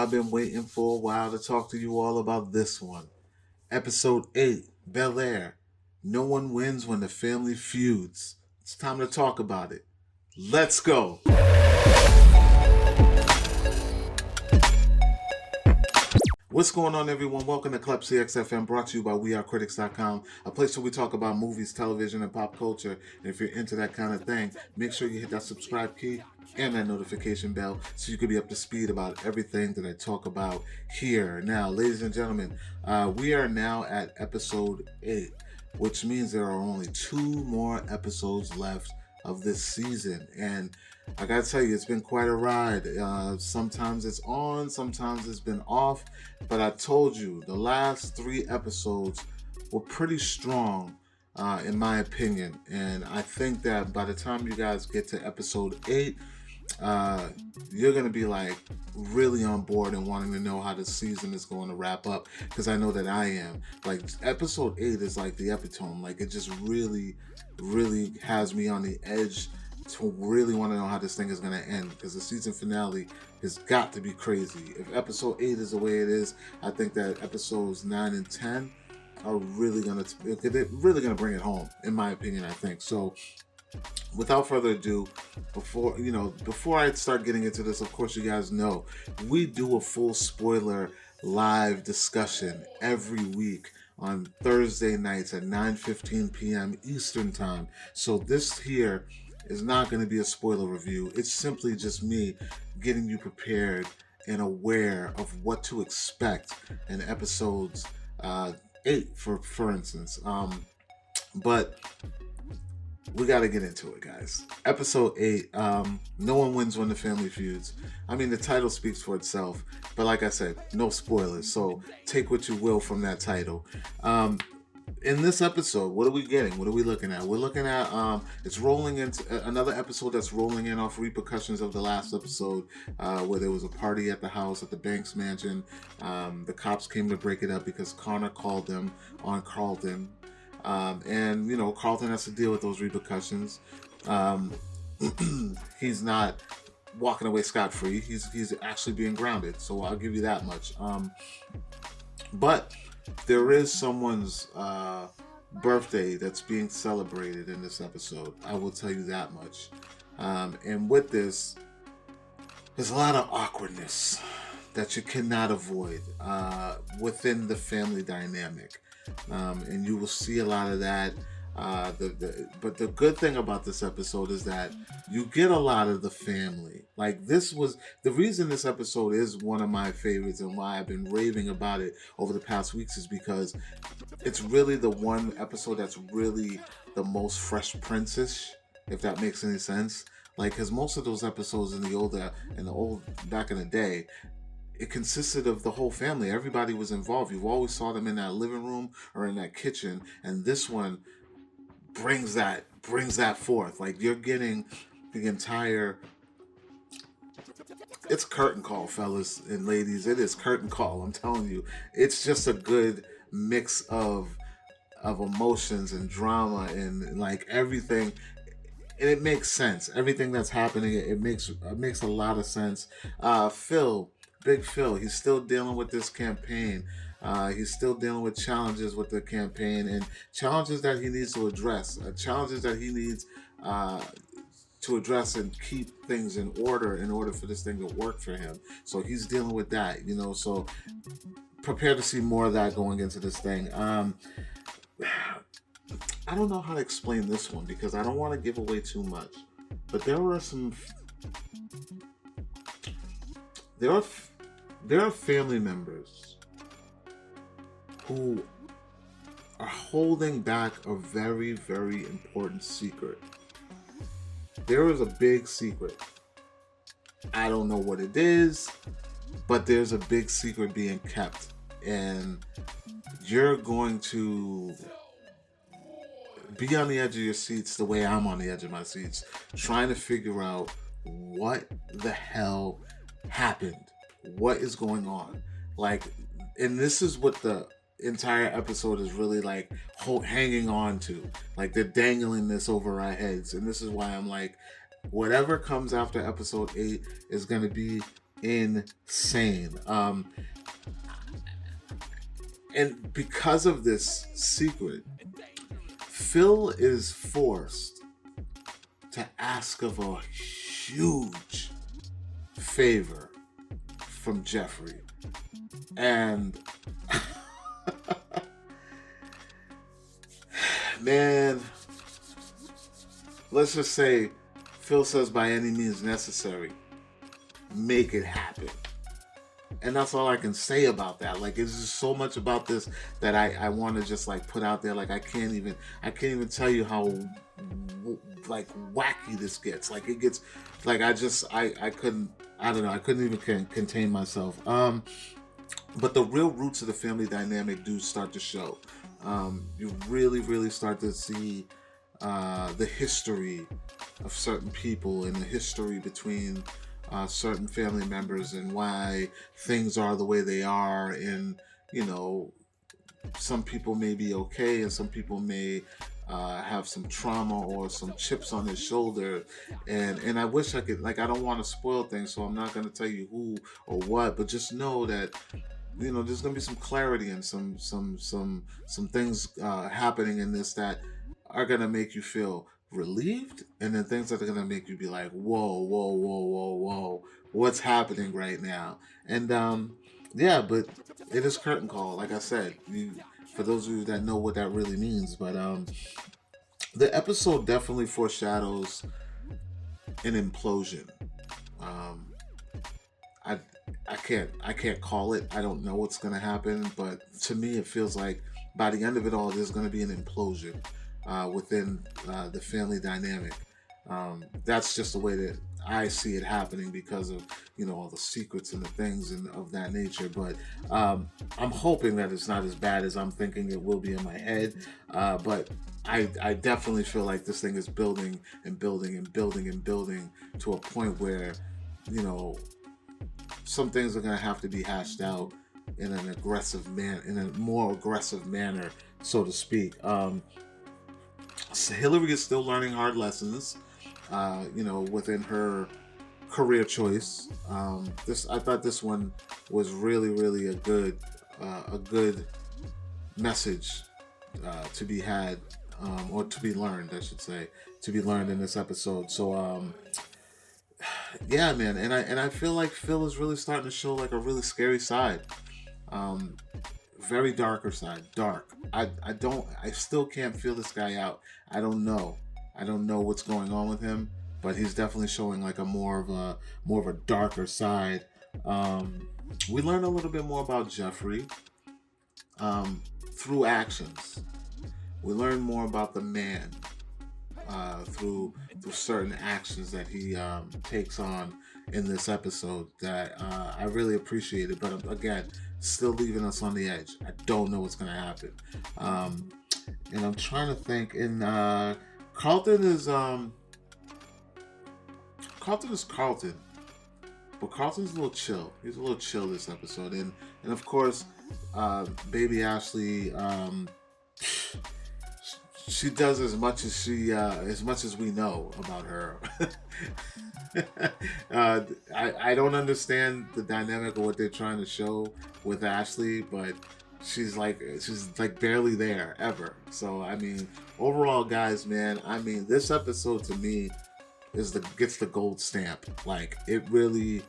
I've been waiting for a while to talk to you all about this one. Episode 8, Bel-Air. No one wins when the family feuds. It's time to talk about it. Let's go! What's going on, everyone? Welcome to Klepcx FM, brought to you by WeAreCritiX.com, a place where we talk about movies, television, and pop culture. And if you're into that kind of thing, make sure you hit that subscribe key and that notification bell so you can be up to speed about everything that I talk about here. Now, ladies and gentlemen, we are now at episode 8, which means there are only 2 more episodes left of this season. And I gotta tell you, it's been quite a ride. Sometimes it's on, sometimes it's been off. But I told you, the last 3 episodes were pretty strong, in my opinion. And I think that by the time you guys get to episode 8, you're gonna be like really on board and wanting to know how the season is going to wrap up, because I know that I am. Like, episode 8 is like the epitome. Like, it just really has me on the edge to really want to know how this thing is going to end, because the season finale has got to be crazy. If episode 8 is the way it is, I think that episodes 9 and 10 are really going to bring it home, in my opinion, I think. So without further ado, before I start getting into this, of course, you guys know we do a full spoiler live discussion every week on Thursday nights at 9:15 p.m. Eastern time. So this here is not going to be a spoiler review. It's simply just me getting you prepared and aware of what to expect in episodes 8, for instance. But we got to get into it, guys. Episode 8, no one wins when the family feuds. I mean, the title speaks for itself, but like I said, no spoilers, so take what you will from that title. In this episode, what are we getting? What are we looking at? We're looking at, it's rolling into another episode that's rolling in off repercussions of the last episode, where there was a party at the house at the Banks mansion. The cops came to break it up because Connor called them on Carlton. And Carlton has to deal with those repercussions. He's not walking away scot-free. He's actually being grounded, so I'll give you that much. But there is someone's birthday that's being celebrated in this episode. I will tell you that much. And with this, there's a lot of awkwardness that you cannot avoid within the family dynamic. And you will see a lot of that. But the good thing about this episode is that you get a lot of the family. Like, this was the reason this episode is one of my favorites, and why I've been raving about it over the past weeks is because it's really the one episode that's really the most Fresh Prince-ish, if that makes any sense. Like, because most of those episodes in the old back in the day, it consisted of the whole family. Everybody was involved. You always saw them in that living room or in that kitchen, and this one brings that forth. Like, you're getting the entire. It's curtain call, fellas and ladies. It is curtain call. I'm telling you, it's just a good mix of emotions and drama and like everything. And it makes sense. Everything that's happening, it makes a lot of sense. Big Phil, he's still dealing with this campaign. He's still dealing with challenges with the campaign, and challenges that he needs to address. Challenges that he needs to address and keep things in order for this thing to work for him. So he's dealing with that, so prepare to see more of that going into this thing. I don't know how to explain this one because I don't want to give away too much. But there are family members who are holding back a very, very important secret. There is a big secret. I don't know what it is, but there's a big secret being kept. And you're going to be on the edge of your seats the way I'm on the edge of my seats, trying to figure out what the hell happened. What is going on? Like, and this is what the entire episode is really like hanging on to. Like, they're dangling this over our heads, and this is why I'm like, whatever comes after episode 8 is going to be insane. And because of this secret, Phil is forced to ask of a huge favor from Jeffrey. And man, let's just say Phil says by any means necessary, make it happen. And that's all I can say about that. Like, it's just so much about this that I want to just like put out there. Like, I can't even tell you how like wacky this gets. Like, it gets like I couldn't even contain myself. But the real roots of the family dynamic do start to show. You really start to see the history of certain people and the history between certain family members and why things are the way they are. And, you know, some people may be okay and some people may have some trauma or some chips on his shoulder. And I wish I could, like, I don't want to spoil things, so I'm not going to tell you who or what, but just know that, you know, there's going to be some clarity and some things happening in this that are going to make you feel relieved, and then things that are going to make you be like, whoa, what's happening right now? And yeah, but it is curtain call, like I said, for those of you that know what that really means. But the episode definitely foreshadows an implosion. I can't call it. I don't know what's going to happen, but to me it feels like by the end of it all there's going to be an implosion within the family dynamic. That's just the way that I see it happening because of, you know, all the secrets and the things and of that nature. But I'm hoping that it's not as bad as I'm thinking it will be in my head. But I definitely feel like this thing is building and building and building and building to a point where, you know, some things are going to have to be hashed out in an aggressive in a more aggressive manner, so to speak. So Hillary is still learning hard lessons, you know, within her career choice. I thought this one was really a good message to be had, or to be learned, I should say, to be learned in this episode. So yeah, man, and I feel like Phil is really starting to show like a really scary side. Very darker side, dark. I still can't feel this guy out. I don't know what's going on with him, but he's definitely showing like a more of a darker side. We learn a little bit more about Jeffrey through actions. We learn more about the man through certain actions that he takes on in this episode that I really appreciated. But again, still leaving us on the edge. I don't know what's going to happen. And I'm trying to think. And Carlton is Carlton, but Carlton's a little chill. He's a little chill this episode. And of course, baby Ashley, she does as much as we know about her. I don't understand the dynamic of what they're trying to show with Ashley, but she's like barely there ever. So I mean, overall, guys, man, I mean, this episode to me gets the gold stamp. Like, it really,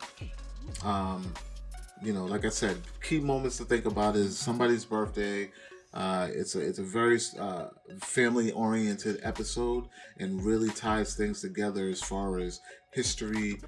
you know, like I said, key moments to think about is somebody's birthday. It's a very family-oriented episode and really ties things together as far as history,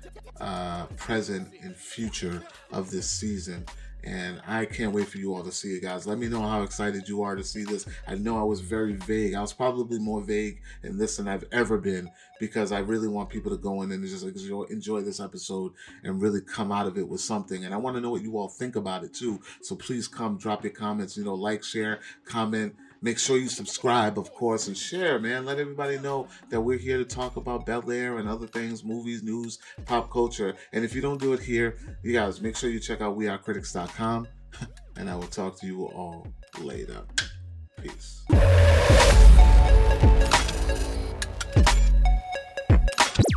present, and future of this season. And I can't wait for you all to see it, guys. Let me know how excited you are to see this. I know I was very vague. I was probably more vague in this than I've ever been, because I really want people to go in and just enjoy this episode and really come out of it with something. And I want to know what you all think about it too. So please come drop your comments, you know, like, share, comment. Make sure you subscribe, of course, and share, man. Let everybody know that we're here to talk about Bel-Air and other things, movies, news, pop culture. And if you don't do it here, you guys, make sure you check out wearecritics.com. And I will talk to you all later. Peace.